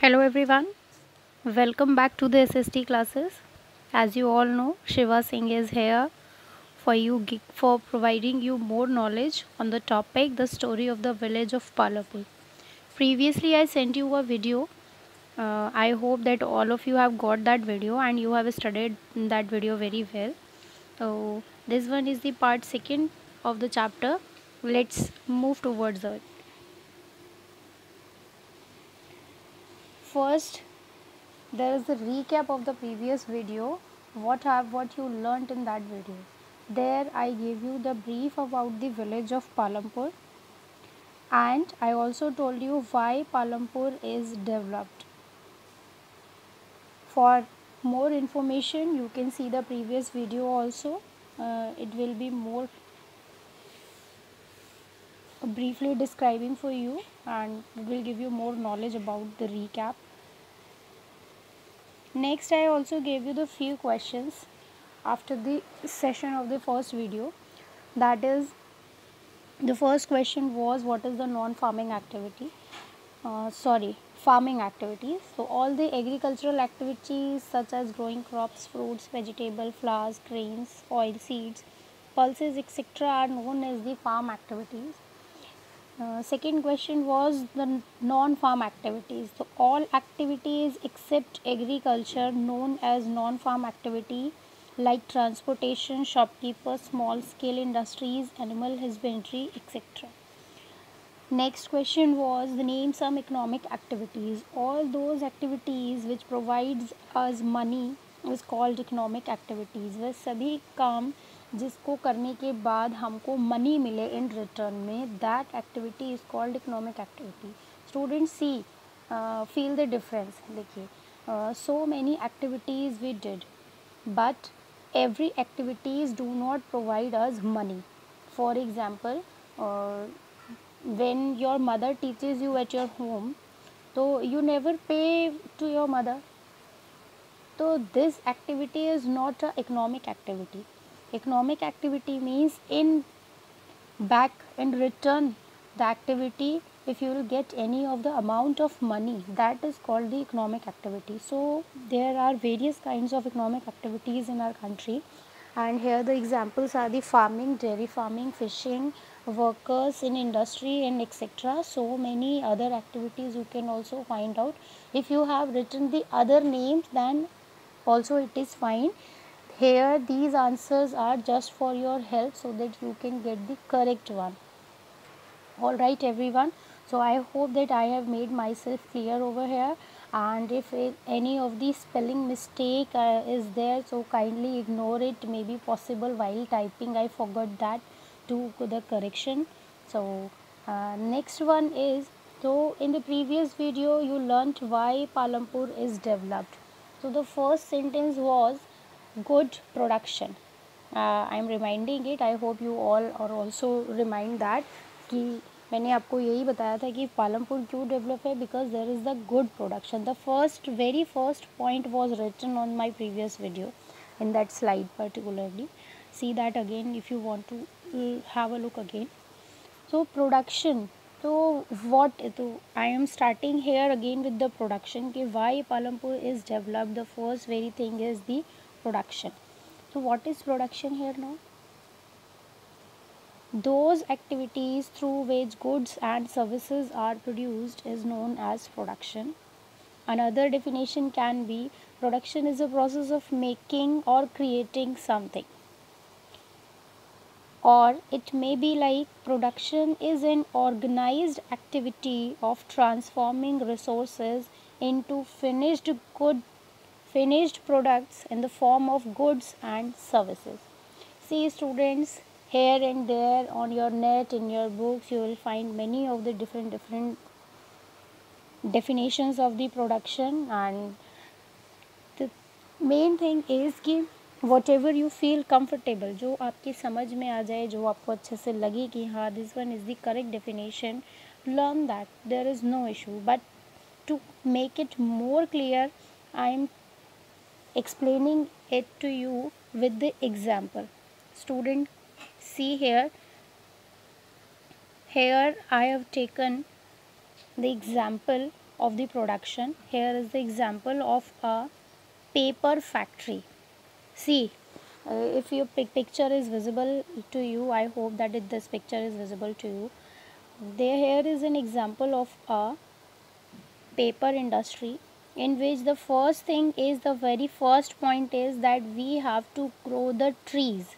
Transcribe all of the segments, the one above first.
Hello everyone, welcome back to the SST classes. As you all know, Shiva Singh is here for providing you more knowledge on the topic the story of the village of Palapur. Previously I sent you a video. I hope that all of you have got that video and you have studied that video very well. So this one is the part second of the chapter. Let's move towards it. First, there is a recap of the previous video. What you learnt in that video. There I gave you the brief about the village of Palampur, and I also told you why Palampur is developed. For more information you can see the previous video also. It will be more briefly describing for you and will give you more knowledge about the recap. Next, I also gave you the few questions after the session of the first video. That is, the first question was what is the non-farming activity? Farming activities. So all the agricultural activities such as growing crops, fruits, vegetable, flowers, grains, oil seeds, pulses, etc. are known as the farm activities. Second question was the non-farm activities. So all activities except agriculture known as non-farm activity like transportation, shopkeepers, small scale industries, animal husbandry, etc. Next question was the name some economic activities. All those activities which provides us money is called economic activities. वह सभी काम जिसको करने के बाद हमको money मिले in return में, that activity is called economic activity. Student see feel the difference. देखिए, so many activities we did but every activities do not provide us money. For example, when your mother teaches you at your home, so you never pay to your mother. So this activity is not an economic activity. Economic activity means in return the activity, if you will get any of the amount of money, that is called the economic activity. So there are various kinds of economic activities in our country, and here the examples are the farming, dairy farming, fishing, workers in industry, and etc. So many other activities you can also find out. If you have written the other names, then also it is fine. Here these answers are just for your help so that you can get the correct one. Alright everyone, so I hope that I have made myself clear over here, and if any of the spelling mistake is there, so kindly ignore it. May be possible while typing I forgot that to the correction. So next one is, so in the previous video you learnt why Palampur is developed. So the first sentence was good production. I am reminding it. I hope you all are also remind that कि मैंने आपको यही बताया था कि पालमपुर क्यों develop है, because there is the good production. The very first point was written on my previous video in that slide particularly. See that again if you want to have a look again. So production. So I am starting here again with the production कि why Palampur is developed. The first very thing is the production. So what is production here now? Those activities through which goods and services are produced is known as production. Another definition can be production is a process of making or creating something. Or it may be like production is an organized activity of transforming resources into finished products in the form of goods and services. See students, here and there on your net, in your books, you will find many of the different definitions of the production, and the main thing is कि whatever you feel comfortable, जो आपकी समझ में आ जाए, जो आपको अच्छे से लगे कि हाँ this one is the correct definition, learn that. There is no issue, but to make it more clear, I am explaining it to you with the example. Student, see here I have taken the example of the production. Here is the example of a paper factory. See, if your picture is visible to you, I hope that this picture is visible to you. Here is an example of a paper industry, in which the first thing is, the very first point is that we have to grow the trees,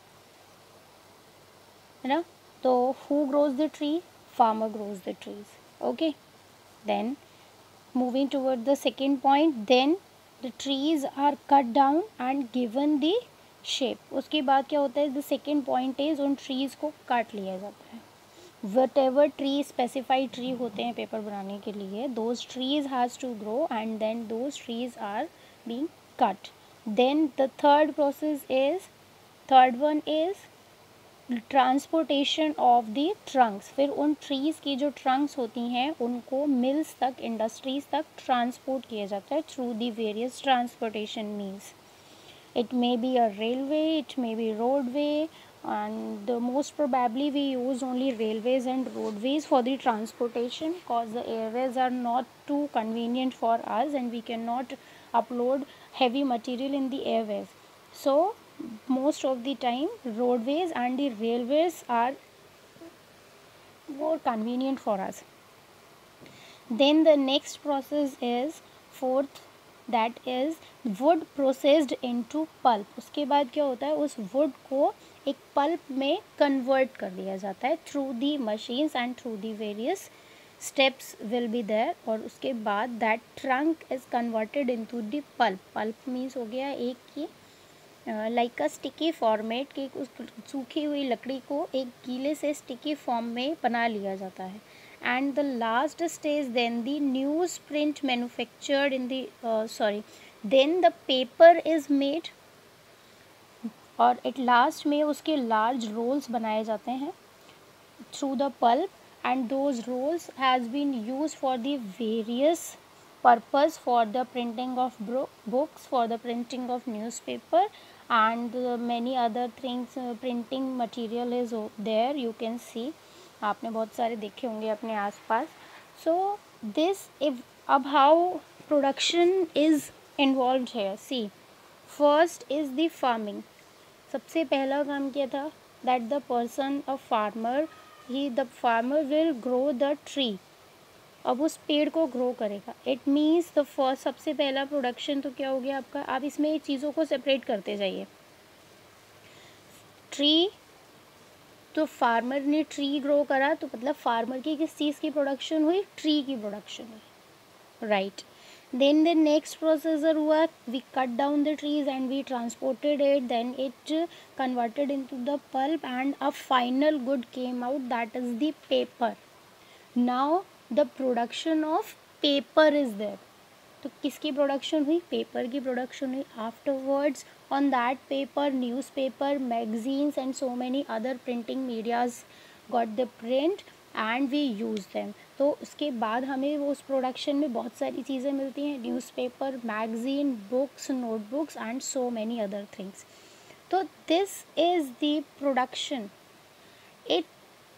you know. So who grows the tree? Farmer grows the trees. Okay, then moving toward the second point, then the trees are cut down and given the shape. उसके बाद क्या होता है? The second point is, उन trees को काट लिया जाता है. Whatever tree, specified tree होते हैं पेपर बनाने के लिए, those trees has to grow and then those trees are being cut. Then the third process is, third one is transportation of the Trunks. फिर उन ट्रीज़ की जो ट्रंक्स होती हैं उनको मिल्स तक, इंडस्ट्रीज़ तक ट्रांसपोर्ट किया जाता है through the various transportation means. It may be a railway, it may be roadway, and most probably we use only railways and roadways for the transportation, because the airways are not too convenient for us and we cannot upload heavy material in the airways. So most of the time roadways and the railways are more convenient for us. Then the next process is fourth, that is wood processed into pulp. उसके बाद क्या होता है? उस wood को एक pulp में convert कर दिया जाता है through the machines and through the various steps will be there. और उसके बाद that trunk is converted into the pulp. Pulp means हो गया एक की लाइक अ स्टिकी फॉर्मेट, कि उस सूखी हुई लकड़ी को एक गीले से स्टिकी फॉर्म में बना लिया जाता है. And the last stage, then the news print manufactured in the then the paper is made, और एट लास्ट में उसके लार्ज रोल्स बनाए जाते हैं through the pulp, and those rolls has been use for the various purpose, for the printing of books, for the printing of newspaper, and many other things. Printing material is there, you can see. आपने बहुत सारे देखे होंगे अपने आसपास. So this, if अब how production is involved here. See, first is the farming. सबसे पहला काम किया था, that the person, a farmer, the farmer will grow the tree. अब उस पेड़ को ग्रो करेगा. इट मीन्स द फर्स्ट, सबसे पहला प्रोडक्शन तो क्या हो गया आपका? आप इसमें चीज़ों को सेपरेट करते जाइए. ट्री, तो फार्मर ने ट्री ग्रो करा, तो मतलब फार्मर की किस चीज़ की प्रोडक्शन हुई? ट्री की प्रोडक्शन हुई, right. Then the next processor हुआ, we cut down the trees and we transported it, then it converted into the pulp and a final good came out, that is the paper. Now the production of paper is there. तो किसकी production हुई? Paper की production हुई. Afterwards on that paper news paper, magazines and so many other printing medias got the print and we use them. तो उसके बाद हमें वो उस प्रोडक्शन में बहुत सारी चीज़ें मिलती हैं, newspaper, magazine, books, notebooks and so many other things. तो this is the production.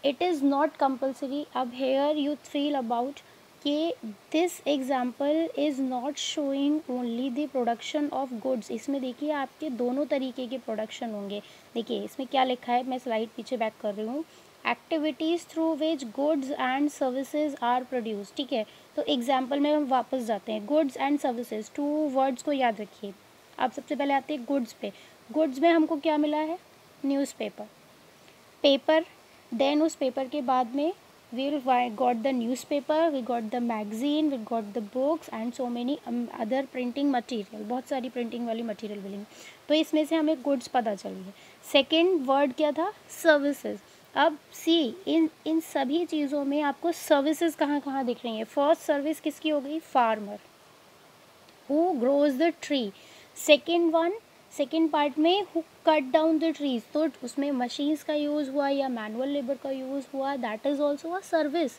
It is not compulsory. अब here you feel about कि this example is not showing only the production of goods. इसमें देखिए आपके दोनों तरीके के production होंगे. देखिए इसमें क्या लिखा है, मैं स्लाइड पीछे बैक कर रही हूँ. Activities through which goods and services are produce. ठीक है, तो एग्जाम्पल में हम वापस जाते हैं. Goods and services, two words को याद रखिए. आप सबसे पहले आते हैं गुड्स पे. गुड्स में हमको क्या मिला है? Newspaper, paper. देन उस पेपर के बाद में we got the newspaper, we got the magazine, we got the books and so many other printing material. बहुत सारी प्रिंटिंग वाली मटेरियल मिलेंगी. तो इसमें से हमें गुड्स पता चली है. सेकेंड वर्ड क्या था? सर्विसेज. अब सी, इन सभी चीज़ों में आपको सर्विसेज कहाँ कहाँ दिख रही हैं? फर्स्ट सर्विस किसकी हो गई? Farmer who grows the tree. Second part में who cut down the trees, तो उसमें मशीन्स का यूज़ हुआ या मैनुअल लेबर का यूज़ हुआ, that is also a service.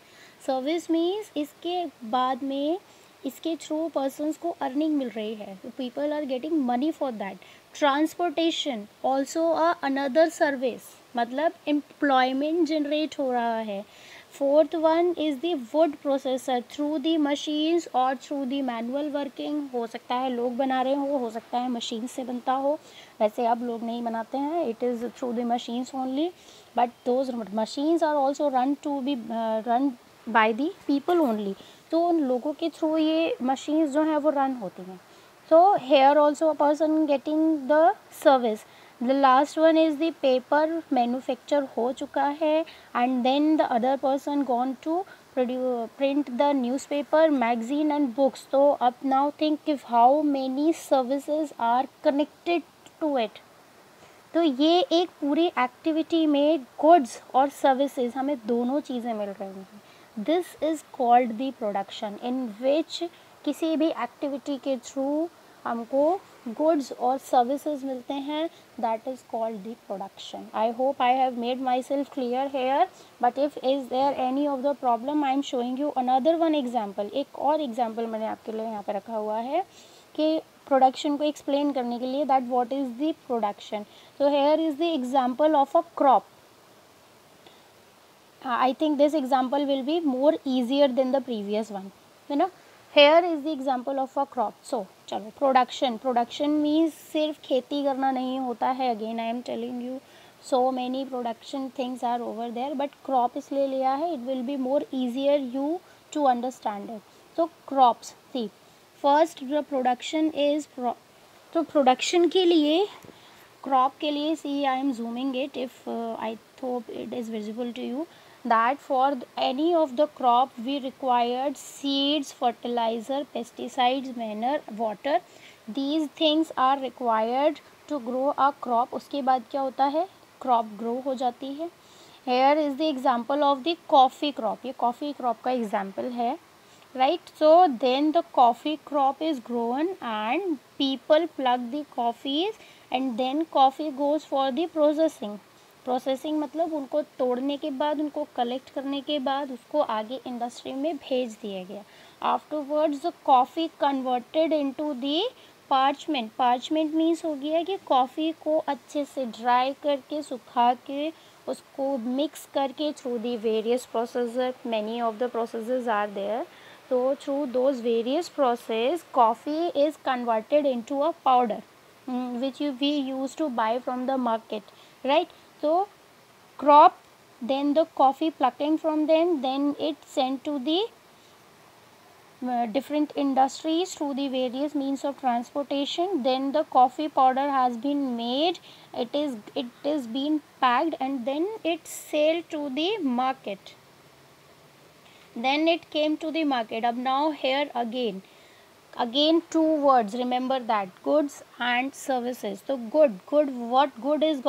Service means इसके बाद में इसके थ्रू पर्सनस को अर्निंग मिल रही है, तो people are getting money for that. Transportation also a another service, मतलब एम्प्लॉयमेंट जनरेट हो रहा है. Fourth one is the would processor, through the machines और थ्रू दी मैनुअल वर्किंग, हो सकता है लोग बना रहे हो सकता है मशीन से बनता हो, वैसे अब लोग नहीं बनाते हैं, it is through the machines only, but those machines are also run to be run by the people only, तो उन लोगों के थ्रू ये मशीन्स जो हैं वो रन होती हैं. So here also a person getting the service. The last one is the paper manufacture हो चुका है, and then the other person gone to print the newspaper, magazine and books. So up now think if how many services are connected to it. तो ये एक पूरी activity में goods और services हमें दोनों चीज़ें मिल रही हैं. This is called the production, in which किसी भी एक्टिविटी के थ्रू हमको गुड्स और सर्विसेज मिलते हैं, that is called the production. I hope I have made myself clear here, but if is there any of the problem I am showing you another one example. एक और example मैंने आपके लिए यहाँ पर रखा हुआ है कि प्रोडक्शन को एक्सप्लेन करने के लिए, that what is the production. So here is the example of a crop. I think this example will be more easier than the previous one, है ना. Here is the example of a crop. So चलो production means सिर्फ खेती करना नहीं होता है. Again I am telling you so many production things are over there, but crop इसलिए लिया है, it will be more easier you to understand it. So crops, see first the production is तो production के लिए crop के लिए, see I am zooming it, if I hope it is visible to you, that for any of the crop we required seeds, fertilizer, pesticides, manure, water, these things are required to grow a crop. उसके बाद क्या होता है, crop grow हो जाती है. Here is the example of the coffee crop. ये coffee crop का example है, right. So then the coffee crop is grown and people pluck the coffees and then coffee goes for the processing मतलब उनको तोड़ने के बाद, उनको collect करने के बाद उसको आगे इंडस्ट्री में भेज दिया गया. Afterwards the coffee converted into the parchment means हो गया कि कॉफ़ी को अच्छे से ड्राई करके सुखा के उसको मिक्स करके through the various processor, many of the processes are there. तो through those various process coffee is converted into a powder which we used to buy from the market, right. So crop, then the coffee plucking from them, then it sent to the different industries through the various means of transportation. Then the coffee powder has been made, it is been packed and then it sold to the market. Then it came to the market. Ab now here again two words, remember that, goods and services. So good, what good is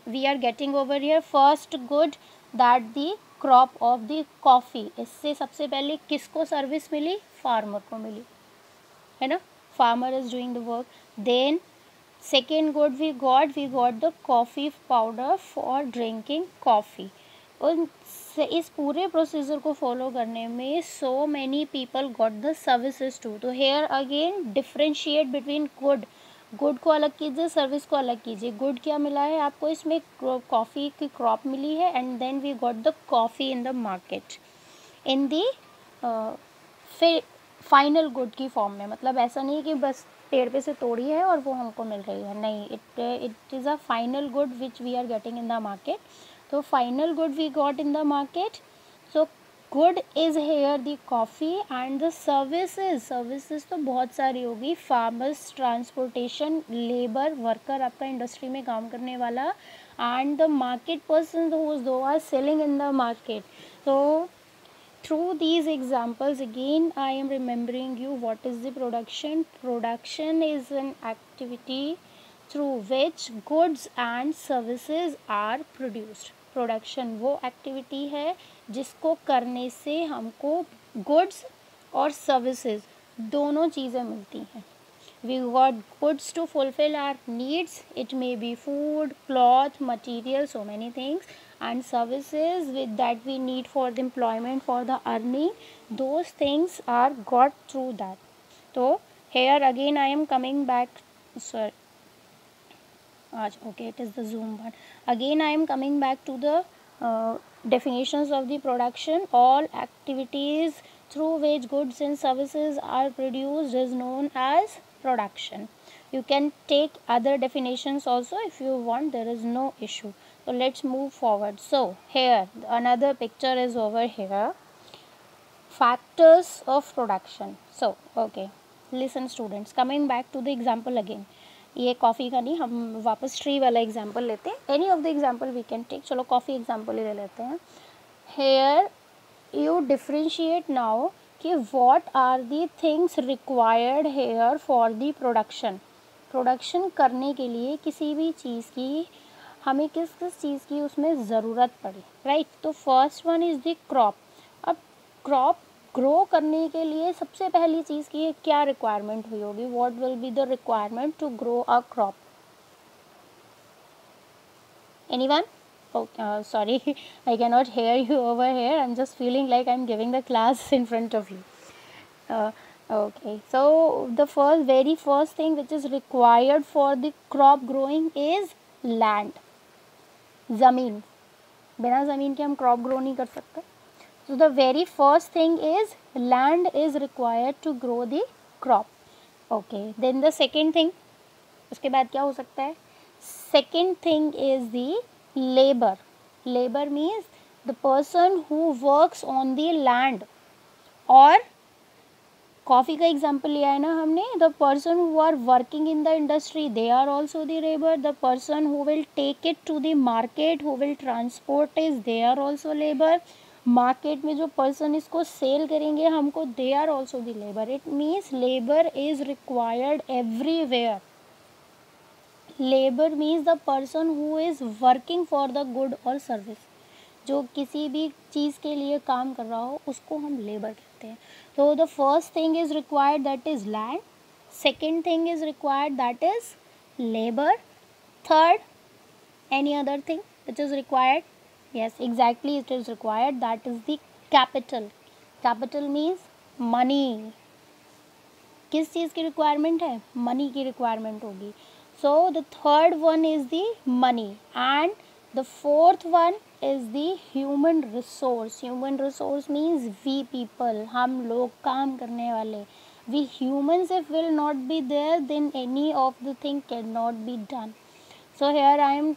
we are getting over here. First good, that the crop of the coffee, इससे सबसे पहले किसको service मिली, farmer को मिली, है ना. Farmer is doing the work. Then second good we got the coffee powder for drinking coffee. और इस पूरे प्रोसीजर को फॉलो करने में so many people got the services too. तो here again differentiate between good को अलग कीजिए, सर्विस को अलग कीजिए. गुड क्या मिला है आपको, इसमें कॉफ़ी की क्रॉप मिली है and then we got the coffee in the market in the फिर फाइनल गुड की फॉर्म में. मतलब ऐसा नहीं कि बस पेड़ पे से तोड़ी है और वो हमको मिल रही है, नहीं, it is a final good which we are getting in the market. तो final good we got in the market. So good is here the coffee and the services तो बहुत सारी होगी. फार्मर्स, ट्रांसपोर्टेशन, लेबर, वर्कर आपका industry में काम करने वाला, and the market person those are selling in the market. तो through these examples again I am remembering you what is the production. Production is an activity through which goods and services are produced. Production वो activity है जिसको करने से हमको goods और services दोनों चीज़ें मिलती हैं. We got goods to fulfill our needs. It may be food, cloth, material, so many things, and services with that we need for the employment, for the earning. Those things are got through that. So here again I am coming back. Sorry. Okay, it is the zoom one. Again I am coming back to the definitions of the production. All activities through which goods and services are produced is known as production. You can take other definitions also if you want, there is no issue. So let's move forward. So here another picture is over here, factors of production. So okay, listen students, coming back to the example again. ये coffee का नहीं, हम वापस tree वाला example लेते हैं. Any of the example we can take. चलो coffee example ही ले लेते हैं. हेयर यू डिफ्रेंशिएट नाउ कि what are the things required here for the production. Production करने के लिए किसी भी चीज़ की हमें किस किस चीज़ की उसमें ज़रूरत पड़ी, राइट. तो first one is the crop. अब क्रॉप ग्रो करने के लिए सबसे पहली चीज़ की क्या रिक्वायरमेंट हुई होगी. What will be the requirement to grow a crop. Anyone? Sorry, I cannot hear you over here. I'm just feeling like I'm giving the class in front of you. Okay, so the very first thing which is required for the crop growing is land. ज़मीन. बिना ज़मीन के हम crop grow नहीं कर सकते. So the very first thing is land is required to grow the crop. Okay, then the second thing, उसके बाद क्या हो सकता है. Second thing is the labor. Labor means the person who works on the land. और coffee का example लिया है ना हमने. The person who are working in the industry, they are also the labour. The person who will take it to the market, who will transport is, they are also labour. Market में जो person इसको sell करेंगे हमको, they are also the labour. It means labour is required everywhere. Labour means the person who is working for the good और service. जो किसी भी चीज़ के लिए काम कर रहा हो उसको हम लेबर कहते हैं. तो the first thing is required, that is land. Second thing is required, that is labour. Third, any other thing which is required. Yes, exactly, it is required, that is the capital. Capital means money. किस चीज़ की requirement है. Money की requirement होगी. So the third one is the money and the fourth one is the human resource. Human resource means we people, हम लोग, काम करने वाले. We humans if will not be there then any of the thing can not be done. So here I am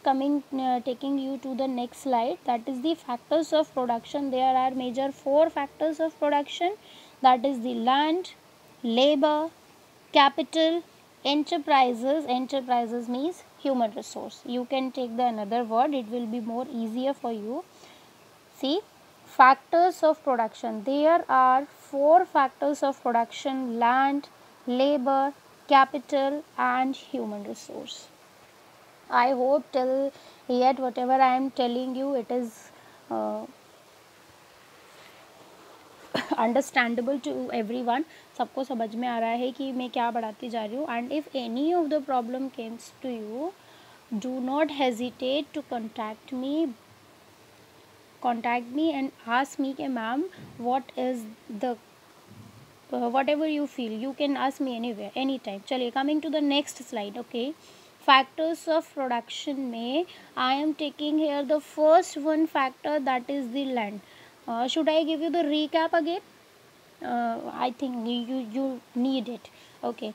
taking you to the next slide, that is the factors of production. There are major 4 factors of production, that is the land, labor, capital, enterprises. Enterprises means human resource. You can take the another word, it will be more easier for you. See, factors of production. There are 4 factors of production: land, labor, capital and human resource. I hope till yet whatever I am telling you, it is understandable to everyone. सबको समझ में आ रहा है कि मैं क्या पढ़ाती जा रही हूँ. And if any of the problem comes to you, do not hesitate to contact me and ask me कि ma'am what is the whatever you feel, you can ask me anywhere, anytime. चलिए, coming to the next slide. Okay, factors of production में I am taking here the first one factor, that is the land. Should I give you the recap again? I think you need it. Okay,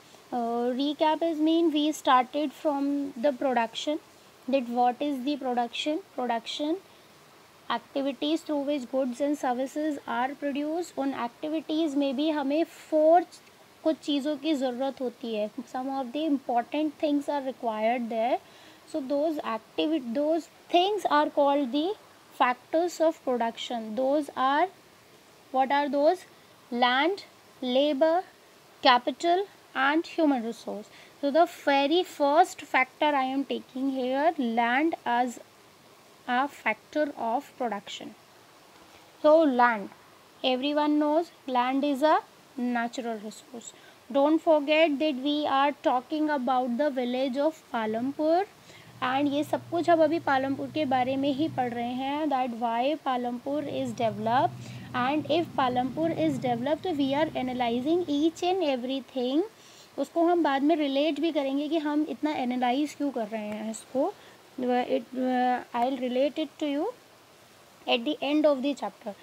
recap is mean we started from the production, that what is the production activities through which goods and services are produced. उन activities में भी हमें 4 कुछ चीज़ों की ज़रूरत होती है. Some of the important things are required there. So those things are called the factors of production. Those are, what are those? Land, labor, capital and human resource. So the very first factor I am taking here, land as a factor of production. So land, everyone knows land is a natural resource. Don't forget that we are talking about the village of Palampur, and ये सब कुछ हम अभी पालमपुर के बारे में ही पढ़ रहे हैं. that why Palampur is developed, and if Palampur is developed we are analyzing each and everything. उसको हम बाद में रिलेट भी करेंगे कि हम इतना एनालाइज क्यों कर रहे हैं इसको. I'll relate it to you. At the end of the chapter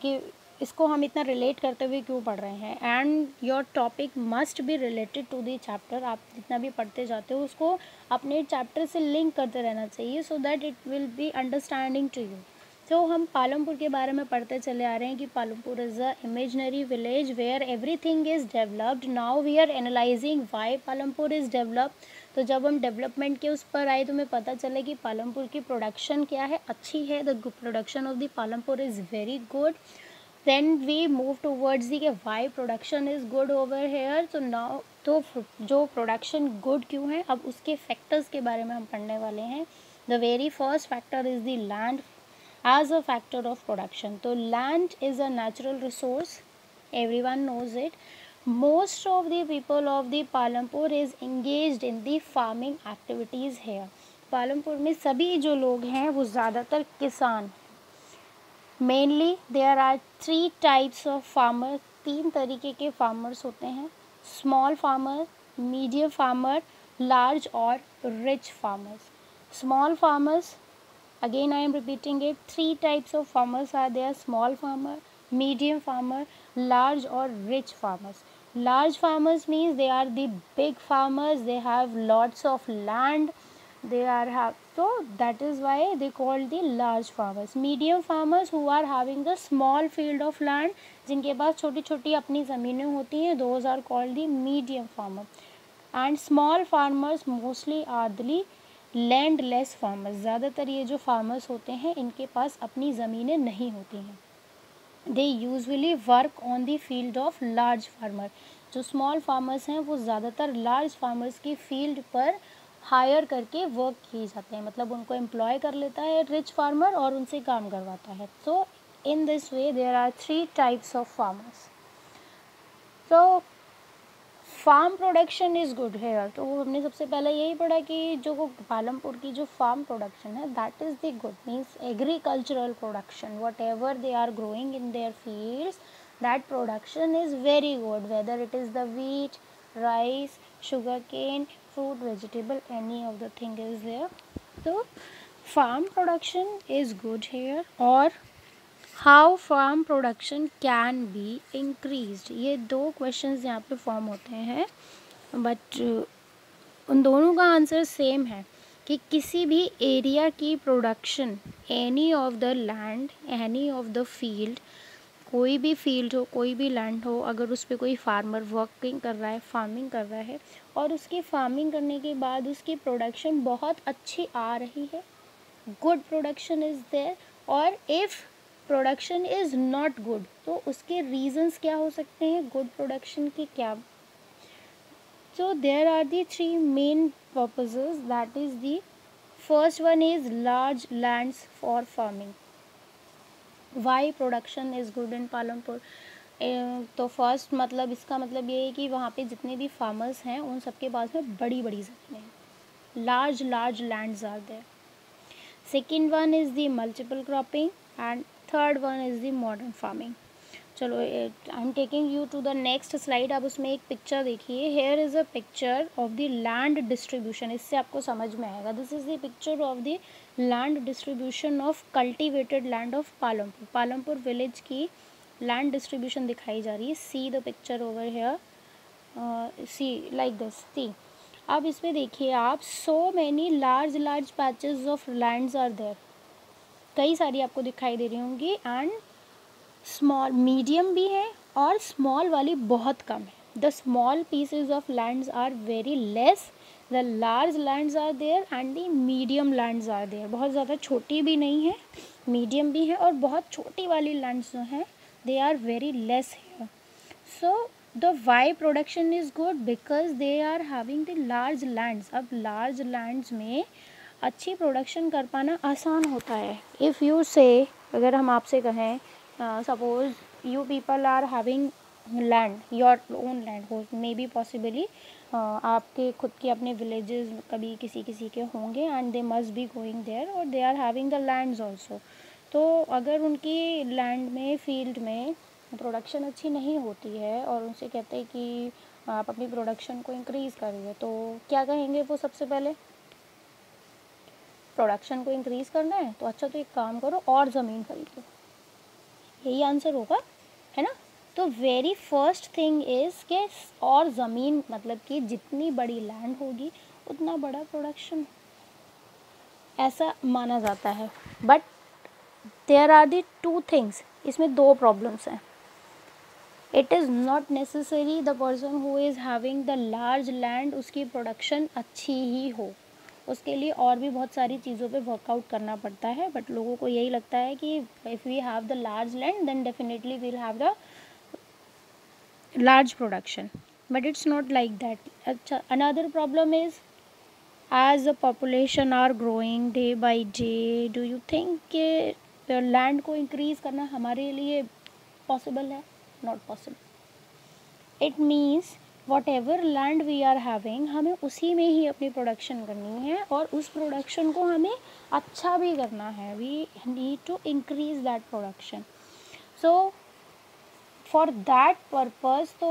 कि इसको हम इतना रिलेट करते हुए क्यों पढ़ रहे हैं, and your topic must be related to the chapter. आप जितना भी पढ़ते जाते हो उसको अपने चैप्टर से लिंक करते रहना चाहिए, so that it will be understanding to you. तो हम पालमपुर के बारे में पढ़ते चले आ रहे हैं कि Palampur is a imaginary village where everything is developed. Now we are analysing why Palampur is developed. तो जब हम डेवलपमेंट के उस पर आए तो हमें पता चले कि पालमपुर की प्रोडक्शन क्या है, अच्छी है। The production of the Palampur is very good. Then we move towards the why production is good over here. तो नाउ तो जो प्रोडक्शन गुड क्यों है, अब उसके फैक्टर्स के बारे में हम पढ़ने वाले हैं। The very first factor is the land as a factor of production. So land is a natural resource, everyone knows it. Most of the people of the Palampur is engaged in the farming activities here. Palampur में सभी जो लोग हैं वो ज़्यादातर किसान। Mainly there are 3 types of farmers, 3 तरीके के farmers होते हैं, small farmer, medium farmer, large और rich farmers. Small farmers, again I am repeating it, 3 types of farmers are there: small farmer, medium farmer, large or rich farmers. Large farmers means they are the big farmers, they have lots of land, so that is why they call the large farmers. Medium farmers who are having the small field of land, जिनके पास छोटी छोटी अपनी ज़मीनें होती हैं, those are called the medium farmer. And small farmers mostly are the landless farmers. ज़्यादातर ये जो फार्मर्स होते हैं इनके पास अपनी ज़मीनें नहीं होती हैं। They usually work on the field of large farmer. जो स्मॉल फार्मर्स हैं वो ज़्यादातर लार्ज फार्मर्स की फील्ड पर हायर करके वर्क किए जाते हैं, मतलब उनको एम्प्लॉय कर लेता है रिच फार्मर और उनसे काम करवाता है। So in this way there are 3 types of farmers. So farm production is good here. तो हमने सबसे पहले यही पढ़ा कि जो पालमपुर की जो फार्म प्रोडक्शन है that is the good, means agricultural production, whatever they are growing in their fields, that production is very good, whether it is the wheat, rice, sugar cane, fruit, vegetable, any of the thing is there. तो farm production is good here. और how farm production can be increased, ये 2 questions यहाँ पे form होते हैं, but उन दोनों का आंसर सेम है कि किसी भी एरिया की production, any of the land, any of the field, कोई भी फील्ड हो, कोई भी लैंड हो, अगर उस पर कोई फार्मर वर्किंग कर रहा है, फार्मिंग कर रहा है और उसकी फार्मिंग करने के बाद उसकी प्रोडक्शन बहुत अच्छी आ रही है, गुड प्रोडक्शन इज़ देयर, और if production is not good तो उसके रीजंस क्या हो सकते हैं, गुड प्रोडक्शन के क्या। So there are the 3 main purposes, that is the first one is large lands for farming. Why production is good in Palampur. तो फर्स्ट मतलब इसका मतलब ये है कि वहाँ पे जितने भी फार्मर्स हैं उन सबके पास में बड़ी बड़ी ज़मीनें हैं, large lands are there. Second one is the multiple cropping and third one is the modern farming. चलो I am taking you to the next slide. आप उसमें एक पिक्चर देखिए, here is a picture of the land distribution, इससे आपको समझ में आएगा। This is the picture of the land distribution of cultivated land of Palampur. Palampur village की लैंड डिस्ट्रीब्यूशन दिखाई जा रही है। सी the picture over here, see like this, see. अब इसमें देखिए आप, so many large patches of lands are there, कई सारी आपको दिखाई दे रही होंगी, एंड स्मॉल, मीडियम भी है और स्मॉल वाली बहुत कम है। The small pieces of lands are very less, the large lands are there and the medium lands are there. बहुत ज़्यादा छोटी भी नहीं है, मीडियम भी है, और बहुत छोटी वाली लैंड्स जो हैं दे आर वेरी लेस है। So the why production is good because they are having the large lands. अब लार्ज लैंड्स में अच्छी प्रोडक्शन कर पाना आसान होता है। इफ़ यू से, अगर हम आपसे कहें suppose you people are having land, your own land हो, मे बी पॉसिबली आपके खुद के अपने विलेजेस कभी किसी किसी के होंगे, and they must be going there और they are having the lands also. तो अगर उनकी लैंड में, फील्ड में प्रोडक्शन अच्छी नहीं होती है और उनसे कहते हैं कि आप अपनी प्रोडक्शन को इंक्रीज़ करिए, तो क्या कहेंगे वो सबसे पहले? प्रोडक्शन को इंक्रीज़ करना है तो अच्छा तो एक काम करो और ज़मीन खरीद लो, यही आंसर होगा, है ना। तो वेरी फर्स्ट थिंग इज़ के और ज़मीन मतलब कि जितनी बड़ी लैंड होगी उतना बड़ा प्रोडक्शन, ऐसा माना जाता है। But there are the two things, इसमें दो प्रॉब्लम्स हैं। It is not necessary the person who is having the large land उसकी प्रोडक्शन अच्छी ही हो, उसके लिए और भी बहुत सारी चीज़ों पे वर्कआउट करना पड़ता है। बट लोगों को यही लगता है कि if we have the large land then definitely we'll have the large production, but it's not like that. Another problem is, as the population are growing day by day, do you think कि land को increase करना हमारे लिए possible है? Not possible. It means whatever land we are having हमें उसी में ही अपनी production करनी है और उस production को हमें अच्छा भी करना है. We need to increase that production. So for that purpose तो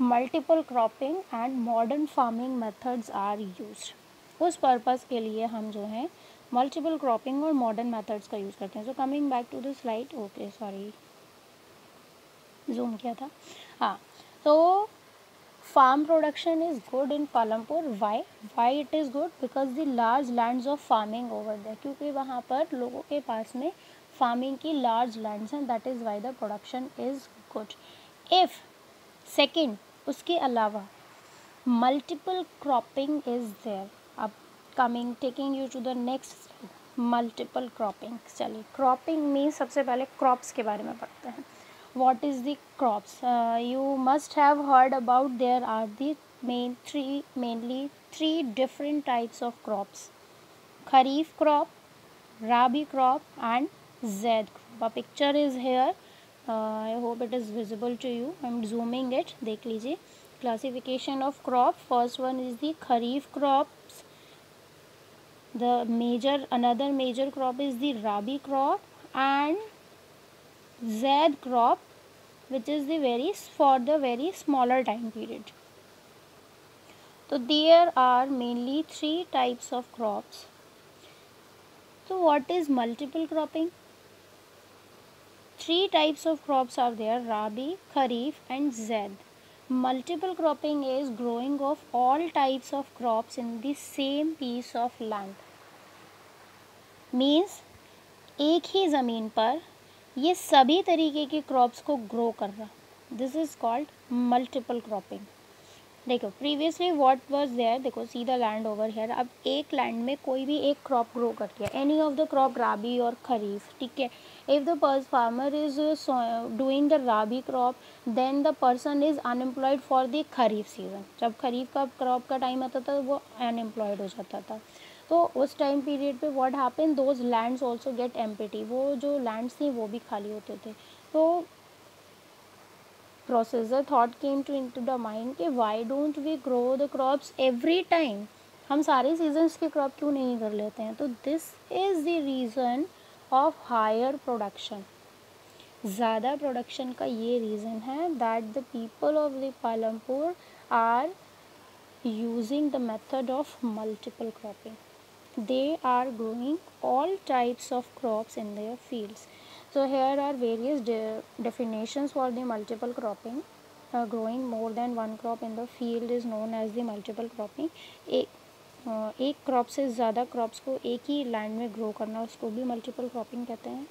multiple cropping and modern farming methods are used. उस पर्पस के लिए हम जो है मल्टीपल क्रॉपिंग और मॉडर्न मेथड्स का यूज़ करते हैं। So coming back to the slide, okay sorry zoom किया था, हाँ। तो farm production is good in Palampur. Why it is good? Because the large lands of farming over there, क्योंकि वहाँ पर लोगों के पास में फार्मिंग की लार्ज लैंड्स हैं, that is why the production is good. If second, उसके अलावा मल्टीपल क्रॉपिंग इज़ देयर। अब coming taking you to the next, multiple cropping. चलिए, क्रॉपिंग मीन्स सबसे पहले क्रॉप्स के बारे में पढ़ते हैं। What is the crops? You must have heard about there are the mainly three different types of crops: Kharif crop, Rabi crop, and Zaid crop. A picture is here. I hope it is visible to you. I am zooming it. देख लीजिए. Classification of crop. First one is the Kharif crops. Another major crop is the Rabi crop and Zaid crop, which is for the very smaller time period. So there are mainly three types of crops. So what is multiple cropping? Three types of crops are there: Rabi, Kharif and Zaid. Multiple cropping is growing of all types of crops in the same piece of land. Means एक ही ज़मीन पर ये सभी तरीके के crops को grow कर रहा, this is called multiple cropping. देखो प्रीवियसली व्हाट वाज देयर, देखो see the land over here. अब एक लैंड में कोई भी एक क्रॉप ग्रो कर दिया, any of the crop, rabi और खरीफ, ठीक है। If the farmer is doing the rabi crop then the person is unemployed for the kharif season. जब खरीफ का क्रॉप का टाइम आता था वो अनएम्प्लॉयड हो जाता था। तो उस टाइम पीरियड पे what happen, those lands also get empty, वो जो लैंड्स थी वो भी खाली होते थे। तो processor thought came to into the mind कि why don't we grow the crops every time, हम सारे सीजन्स के क्रॉप क्यों नहीं कर लेते हैं। तो this is the reason of higher production, ज़्यादा प्रोडक्शन का ये रीज़न है that the people of the Palampur are using the method of multiple cropping. They are growing all types of crops in their fields. So here are various definitions for the multiple cropping. Growing more than one crop in the field is known as the multiple cropping. एक crop से ज़्यादा crops को एक ही land में grow करना, उसको भी multiple cropping कहते हैं।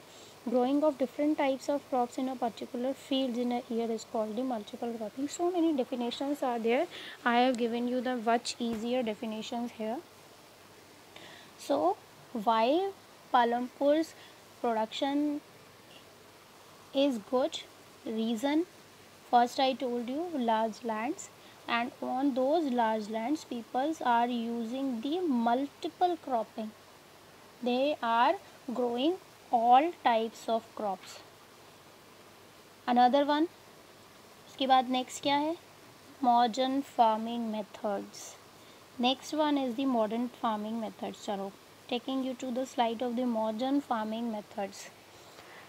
Growing of different types of crops in a particular field in a year is called the multiple cropping. So many definitions are there. I have given you the much easier definitions here. So why Palampur's production is good? Reason, first I told you, large lands, and on those large lands peoples are using the multiple cropping. They are growing all types of crops. Another one, उसके बाद next क्या है, modern farming methods. Next one is the modern farming methods. चलो, taking you to the slide of the modern farming methods.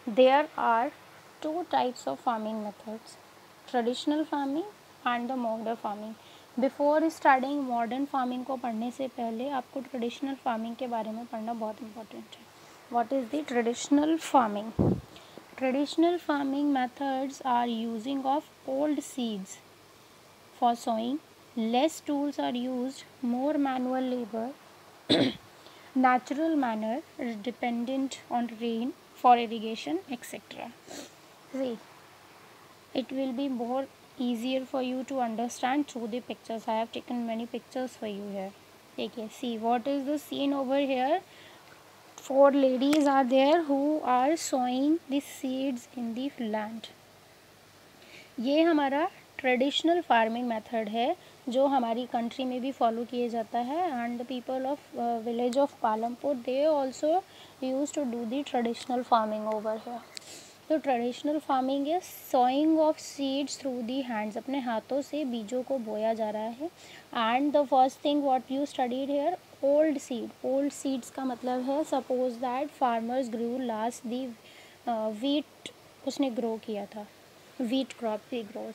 There are two types of farming methods: traditional farming and the modern farming. Before starting modern farming को पढ़ने से पहले आपको traditional farming के बारे में पढ़ना बहुत इंपॉर्टेंट है. What is the traditional farming? Traditional farming methods are using of old seeds for sowing, less tools are used, more manual labour, natural manner dependent on rain for irrigation, etc. See, it will be more easier for you to understand through the pictures. I have taken many pictures for you here. Okay, see what is the scene over here. 4 ladies are there who are sowing the seeds in the land. ये हमारा traditional farming method है जो हमारी country में भी follow किए जाता है. And the people of village of Palampur they also use to do the traditional farming over here. तो traditional farming is sowing of seeds through the hands. अपने हाथों से बीजों को बोया जा रहा है. And the first thing what you studied here, old seed. Old seeds का मतलब है suppose that farmers grew last the wheat, उसने ग्रो किया था, वीट क्रॉप भी ग्रोज.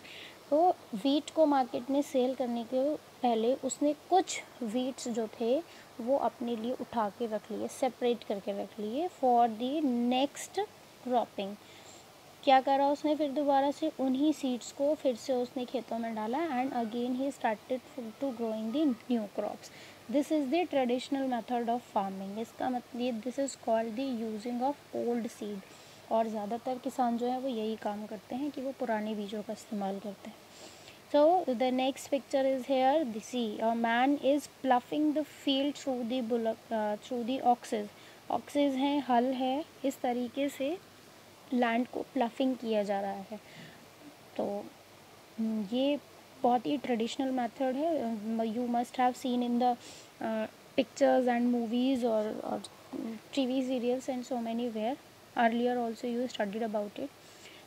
तो वीट को मार्केट में सेल करने के पहले उसने कुछ वीट्स जो थे वो अपने लिए उठा के रख लिए, सेपरेट करके रख लिए फॉर दी नेक्स्ट क्रॉपिंग. क्या करा उसने फिर दोबारा से उन्हीं सीड्स को फिर से उसने खेतों में डाला एंड अगेन ही started to growing the new crops. This is the traditional method of farming. इसका मतलब this is called the using of old seed. और ज़्यादातर किसान जो है वो यही काम करते हैं कि वो पुराने बीजों का इस्तेमाल करते हैं. So the next picture is here. See a man is ploughing the field through the bullock, through the oxes. Oxes हैं, हल है. इस तरीके से लैंड को प्लफिंग किया जा रहा है. तो ये बहुत ही ट्रेडिशनल मेथड है. You must have seen in the pictures and movies और TV serials and so many where. Earlier also you studied about it.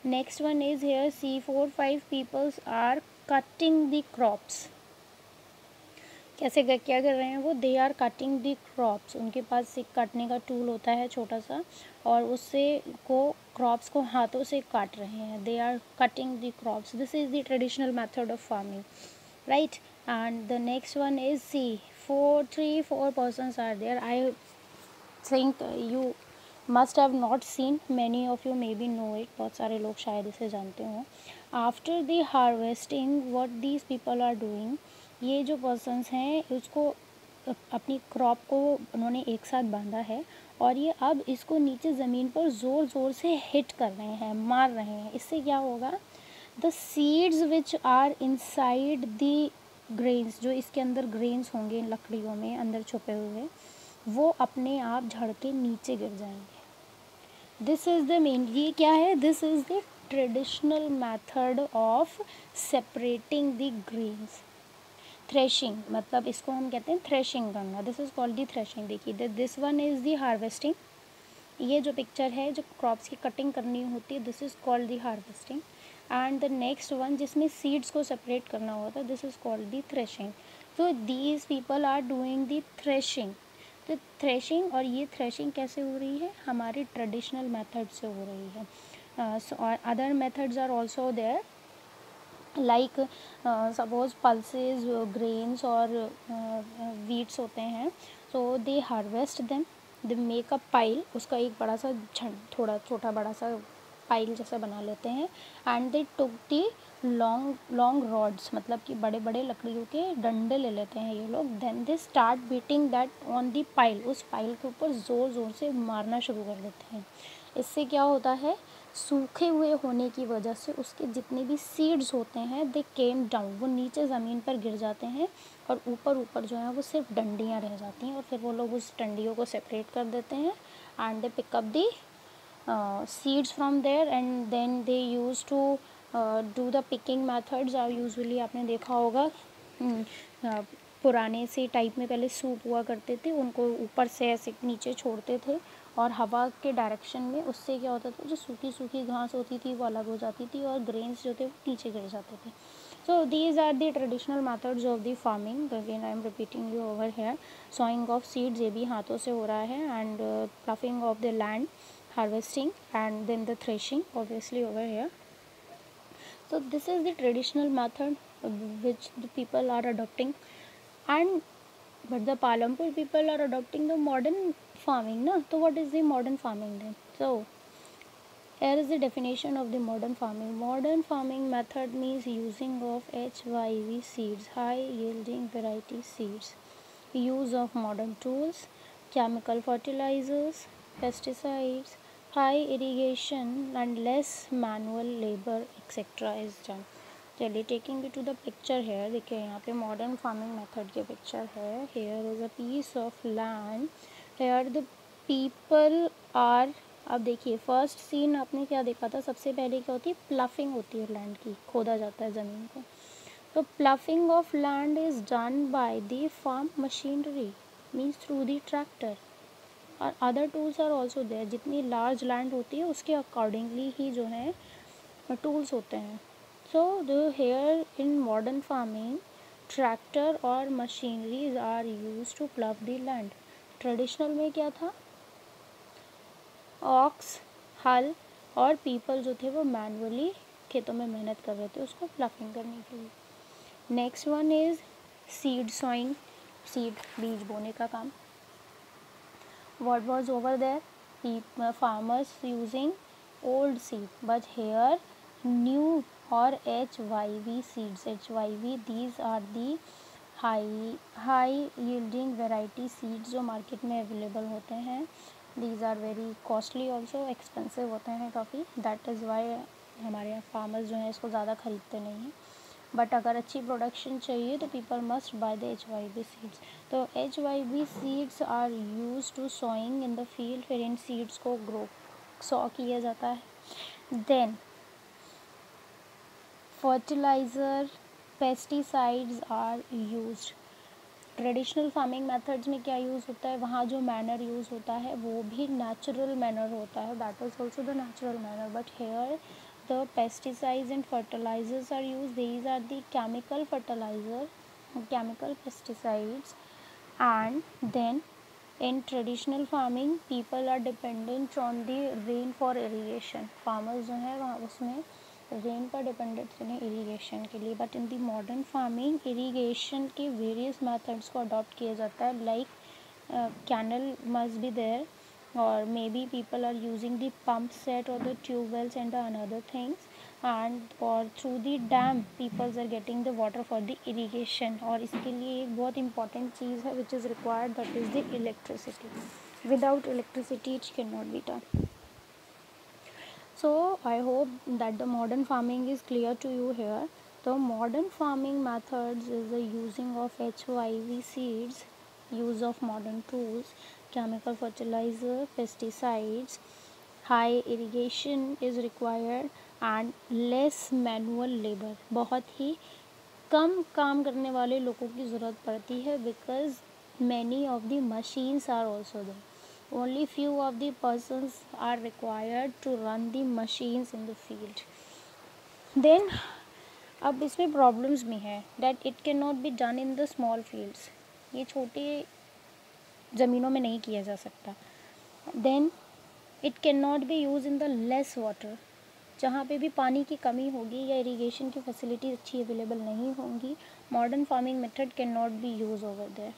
Next one is here, see 4-5 peoples are cutting the crops. कैसे क्या कर रहे हैं वो? They are cutting the crops. उनके पास एक काटने का टूल होता है छोटा सा और उससे को क्रॉप्स को हाथों से काट रहे हैं. They are cutting the crops. This is the traditional method of farming, right. And the next one is see 4 persons are there. I think you must have not seen, many of you maybe know it. बहुत सारे लोग शायद इसे जानते हो. After the harvesting what these people are doing, ये जो persons हैं उसको अपनी क्रॉप को उन्होंने एक साथ बांधा है और ये अब इसको नीचे ज़मीन पर ज़ोर ज़ोर से हिट कर रहे हैं, मार रहे हैं. इससे क्या होगा? The seeds which are inside the grains, जो इसके अंदर ग्रेन्स होंगे इन लकड़ियों में अंदर छुपे हुए, वो अपने आप झड़ के नीचे गिर जाएंगे. दिस इज़ द मेन, ये क्या है? This is the traditional method of separating the grains. Threshing मतलब इसको हम कहते हैं थ्रेशिंग करना. This is called the threshing. देखिए this one is the harvesting. ये जो पिक्चर है जो क्रॉप्स की कटिंग करनी होती है, this is called the harvesting. And the next one जिसमें सीड्स को सेपरेट करना होता है, this is called the threshing. तो these people are doing the threshing. तो थ्रेशिंग, और ये थ्रेशिंग कैसे हो रही है? हमारी ट्रेडिशनल मेथड से हो रही है. और other methods are also there, like suppose pulses, grains और वीट्स होते हैं. So they harvest them, they make a pile. उसका एक बड़ा सा थोड़ा छोटा बड़ा सा पाइल जैसा बना लेते हैं. And they took the long rods, मतलब कि बड़े बड़े लकड़ियों के डंडे ले लेते हैं ये लोग. Then they start beating that on the pile. उस पाइल के ऊपर ज़ोर ज़ोर से मारना शुरू कर देते हैं. इससे क्या होता है? सूखे हुए होने की वजह से उसके जितने भी सीड्स होते हैं दे केम डाउन, वो नीचे ज़मीन पर गिर जाते हैं और ऊपर जो है वो सिर्फ डंडियाँ रह जाती हैं. और फिर वो लोग उस डंडियों को सेपरेट कर देते हैं and they pick up the seeds from there and then they used to do the picking methods. Usually आपने देखा होगा पुराने से टाइप में पहले सूप हुआ करते थे, उनको ऊपर से ऐसे नीचे छोड़ते थे और हवा के डायरेक्शन में. उससे क्या होता था? जो सूखी सूखी घास होती थी वो अलग हो जाती थी और ग्रेन्स जो थे वो नीचे गिर जाते थे. So these are the traditional methods of the farming. Again I am repeating you over here. Sowing of seeds ये भी हाथों से हो रहा है. And ploughing of the land, harvesting, and then the threshing obviously over here. So this is the traditional method. which the people are adopting. And but the Palampur people are adopting the modern farming, na? So what is the modern farming then? So here is the definition of the modern farming. Modern farming method means using of HYV seeds, high yielding variety seeds, use of modern tools, chemical fertilizers, pesticides, high irrigation and less manual labor etc. is done. चलिए taking to the picture है, देखिए यहाँ पे modern farming method की picture है. Here is a piece of land, here the people are. अब देखिए first scene आपने क्या देखा था, सबसे पहले क्या होती है, प्लफिंग होती है लैंड की, खोदा जाता है ज़मीन को. तो ploughing of land is done by the farm machinery means through the tractor, और other tools are also there. जितनी लार्ज लैंड होती है उसके अकॉर्डिंगली ही जो है टूल्स होते हैं. So the here in modern farming, tractor और machineries are used to plough the land. Traditional में क्या था, ox, हल और people जो थे वो manually खेतों में मेहनत कर रहे थे उसको प्लफिंग करने के लिए. Next one is seed sowing, seed बीज बोने का काम. What was over there? Farmers using old seed, but here new or HYV seeds. HYV, these are the high yielding variety seeds जो मार्केट में अवेलेबल होते हैं. These are very costly also, expensive होते हैं काफ़ी. That is why हमारे यहाँ farmers जो हैं इसको ज़्यादा ख़रीदते नहीं हैं. बट अगर अच्छी प्रोडक्शन चाहिए तो people must buy the HYV seeds. तो HYV seeds are use to sowing in the field, फिर इन सीड्स को ग्रो सॉ किया जाता है. Then fertiliser, pesticides are used. Traditional farming methods में क्या यूज़ होता है, वहाँ जो मैनर यूज़ होता है वो भी नेचुरल मैनर होता है, that is also the natural manner. But here the pesticides and fertilizers are used. These are the chemical fertilizer, chemical pesticides. And then in traditional farming people are dependent on the rain for irrigation. Farmers जो है वहाँ उसमें rain पर dependent हैं irrigation के लिए. But in the modern farming irrigation के various methods को अडॉप्ट किया जाता है, like canal must be there, or maybe people are using the pump set or the tube wells and the another things, and or through the dam people are getting the water for the irrigation. और इसके लिए एक बहुत important चीज़ है which is required, that is the electricity. Without electricity it cannot be done. So I hope that the modern farming is clear to you here. The modern farming methods is the using of HYV seeds, use of modern tools, chemical fertilizer, pesticides, high irrigation is required and less manual labor. बहुत ही कम काम करने वाले लोगों की ज़रूरत पड़ती है, because many of the machines are also there. Only few of the persons are required to run the machines in the field. Then अब इसमें प्रॉब्लम्स भी हैं, that it cannot be done in the small fields. ये छोटे ज़मीनों में नहीं किया जा सकता. Then it cannot be used in the less water. जहाँ पे भी पानी की कमी होगी या इरीगेशन की फैसिलिटी अच्छी अवेलेबल नहीं होंगी, modern farming method can not be use over there.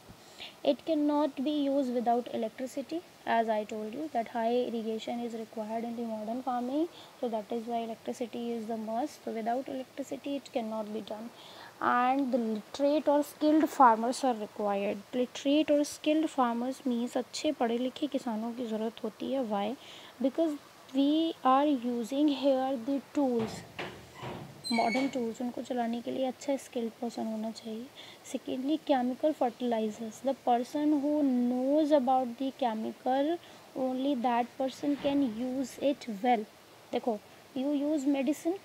It cannot be used without electricity, as I told you that high irrigation is required in the modern farming, so that is why electricity is the must. So without electricity it cannot be done. And the literate or skilled farmers are required. Literate or skilled farmers means अच्छे पढ़े लिखे किसानों की ज़रूरत होती है. Why? Because we are using here the tools, modern tools, उनको चलाने के लिए अच्छा स्किल्ड पर्सन होना चाहिए. Secondly chemical fertilisers, the person who knows about the chemical, only that person can use it well. देखो यू यूज़ मेडिसिन,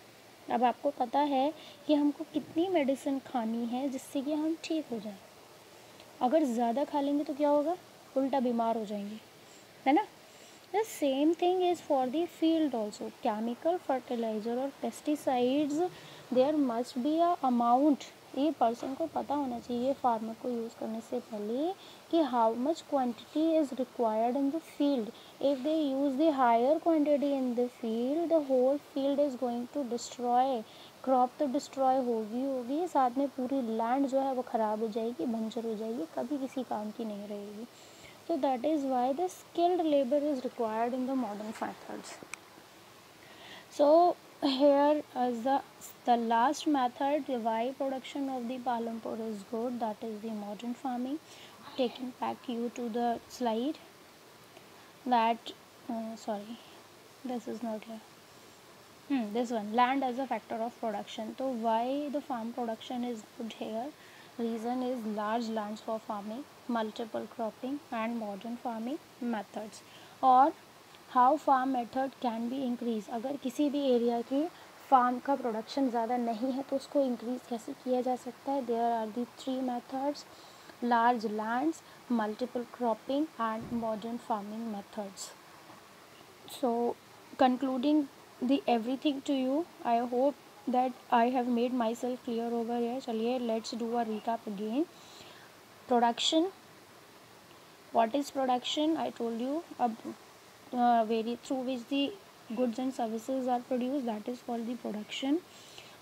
अब आपको पता है कि हमको कितनी मेडिसिन खानी है जिससे कि हम ठीक हो जाए. अगर ज़्यादा खा लेंगे तो क्या होगा, उल्टा बीमार हो जाएंगे, है ना. The same thing is for the field also. Chemical fertilizer or pesticides, there must be a amount. ये पर्सन को पता होना चाहिए फार्मर को यूज़ करने से पहले कि how much quantity is required in the field. If they use the higher quantity in the field, the whole field is going to destroy. Crop तो डिस्ट्रॉय होगी, साथ में पूरी लैंड जो है वो ख़राब हो जाएगी, बंजर हो जाएगी, कभी किसी काम की नहीं रहेगी. So that is why the skilled labor is required in the modern methods. So here as the last method why production of the Palampur is good, that is the modern farming. Taking back you to the slide that sorry, this is not here. This one, land as a factor of production. So why the farm production is good here? Reason is large lands for farming, multiple cropping and modern farming methods. और how farm method can be increased. अगर किसी भी area की farm का production ज़्यादा नहीं है तो उसको इंक्रीज़ कैसे किया जा सकता है? There are the three methods: large lands, multiple cropping and modern farming methods. So concluding the everything to you, I hope that I have made myself clear over here. चलिए let's do a recap again. Production, what is production? I told you through which the goods and services are produced, that is called the production.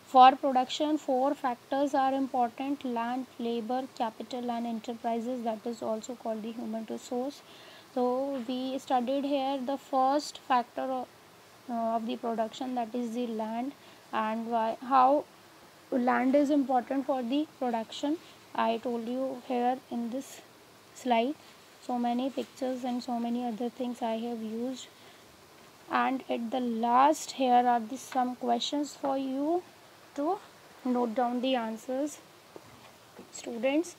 For production, 4 factors are important: land, labor, capital and enterprises, that is also called the human resource. So we studied here the first factor of the production, that is the land, and how land is important for the production. I told you here in this slide, so many pictures and so many other things I have used. And at the last, here are some questions for you to note down the answers. Students,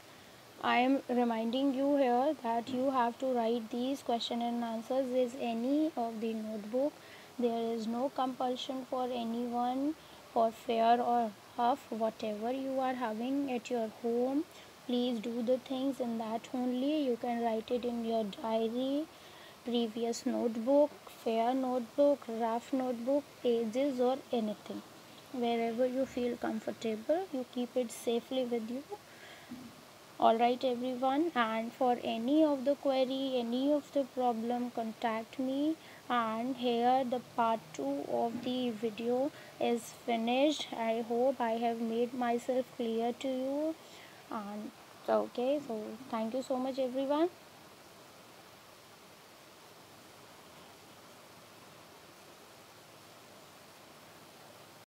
I am reminding you here that you have to write these question and answers in any of the notebook. There is no compulsion for anyone for fair or half. Whatever you are having at your home, please do the things in that only. You can write it in your diary, previous notebook, fair notebook, rough notebook, pages or anything. Wherever you feel comfortable, you keep it safely with you. Alright everyone, and for any of the query, any of the problem, contact me. And here the part 2 of the video is finished. I hope I have made myself clear to you. And okay, so thank you so much everyone.